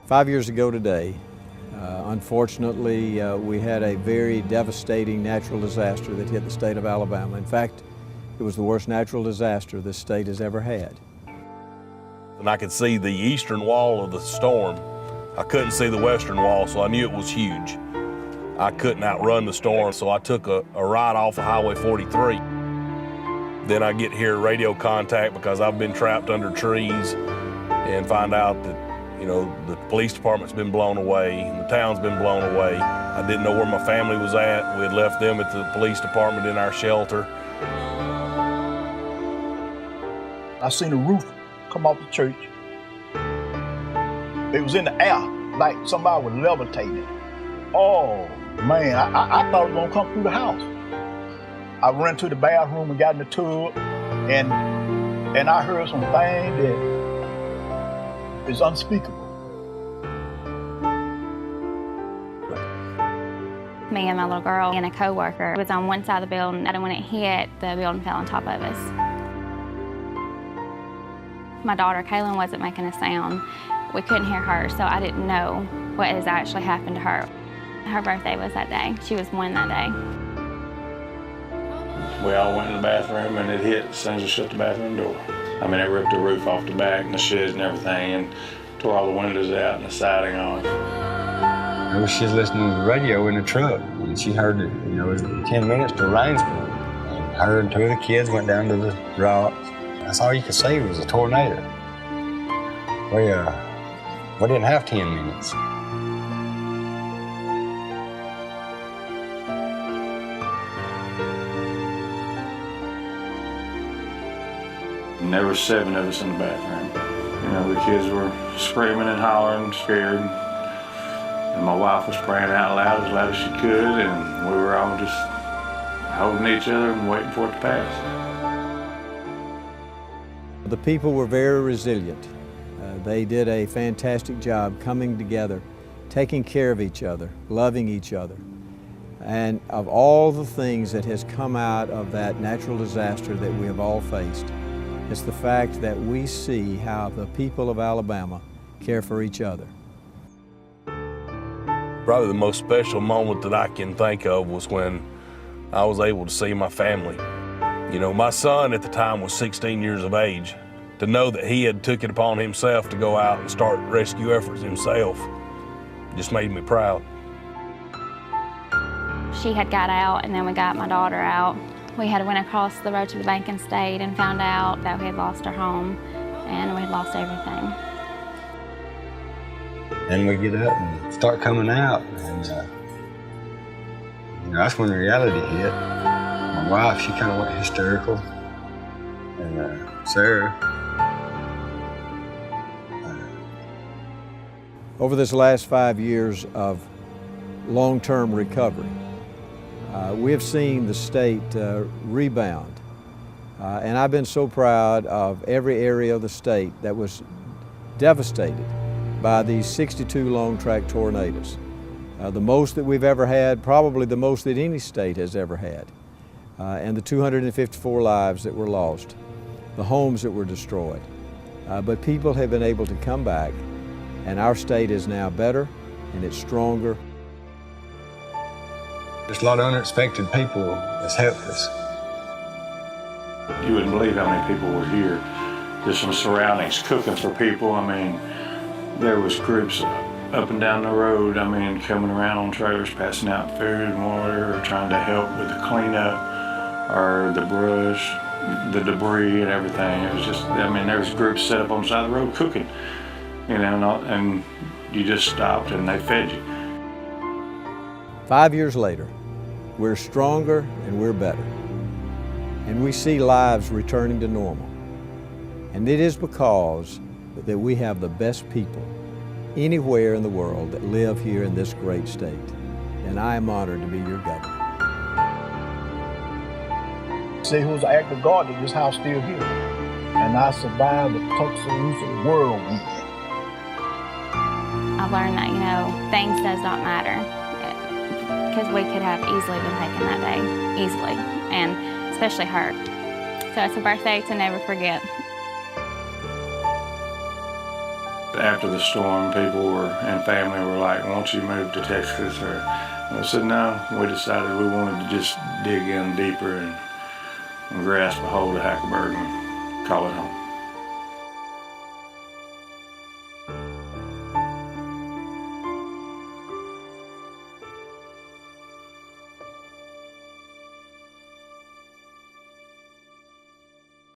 5 years ago today, unfortunately, we had a very devastating natural disaster that hit the state of Alabama. In fact, it was the worst natural disaster this state has ever had. And I could see the eastern wall of the storm. I couldn't see the western wall, so I knew it was huge. I couldn't outrun the storm, so I took a ride off of Highway 43. Then I get here radio contact because I've been trapped under trees and find out that, you know, the police department's been blown away and the town's been blown away. I didn't know where my family was at. We had left them at the police department in our shelter. I seen the roof come off the church. It was in the air, like somebody was levitating. Oh man, I thought it was gonna come through the house. I ran to the bathroom and got in the tub, and I heard some things that is unspeakable. Me and my little girl and a coworker was on one side of the building, and when it hit, the building fell on top of us. My daughter, Kaylin, wasn't making a sound. We couldn't hear her, so I didn't know what has actually happened to her. Her birthday was that day. She was 1 that day. We all went in the bathroom and it hit as soon as I shut the bathroom door. I mean, it ripped the roof off the back and the sheds and everything and tore all the windows out and the siding off. She was listening to the radio in the truck and she heard that, you know, it was 10 minutes to rainstorm. And her and 2 of the kids went down to the rocks. That's all you could see was a tornado. We didn't have 10 minutes. And there were 7 of us in the bathroom. You know, the kids were screaming and hollering, scared. And my wife was praying out loud as she could, and we were all just holding each other and waiting for it to pass. The people were very resilient. They did a fantastic job coming together, taking care of each other, loving each other. And of all the things that has come out of that natural disaster that we have all faced, it's the fact that we see how the people of Alabama care for each other. Probably the most special moment that I can think of was when I was able to see my family. You know, my son at the time was 16 years of age. To know that he had took it upon himself to go out and start rescue efforts himself just made me proud. She had got out, and then we got my daughter out. We had went across the road to the bank and stayed and found out that we had lost our home and we had lost everything. And we get up and start coming out, and you know, that's when reality hit. My wife, she kind of went hysterical, and Sarah. Over this last 5 years of long-term recovery, we have seen the state rebound. And I've been so proud of every area of the state that was devastated by these 62 long-track tornadoes. The most that we've ever had, probably the most that any state has ever had. And the 254 lives that were lost, the homes that were destroyed. But people have been able to come back, and our state is now better and it's stronger. There's a lot of unexpected people that's helped us. You wouldn't believe how many people were here. Just some surroundings, cooking for people. I mean, there was groups up and down the road, I mean, coming around on trailers, passing out food and water, or trying to help with the cleanup, or the brush, the debris and everything. It was just, I mean, there was groups set up on the side of the road cooking, you know, and you just stopped and they fed you. 5 years later, we're stronger and we're better. And we see lives returning to normal. And it is because that we have the best people anywhere in the world that live here in this great state. And I am honored to be your governor. Say who was the act of God that this house still here. And I survived the Tuscaloosa whirlwind. I learned that, you know, things does not matter. Because we could have easily been taken that day, easily, and especially her. So it's a birthday to never forget. After the storm, people and family were like, won't you move to Texas? And I said, no. We decided we wanted to just dig in deeper and grasp a hold of Hackleburg and call it home.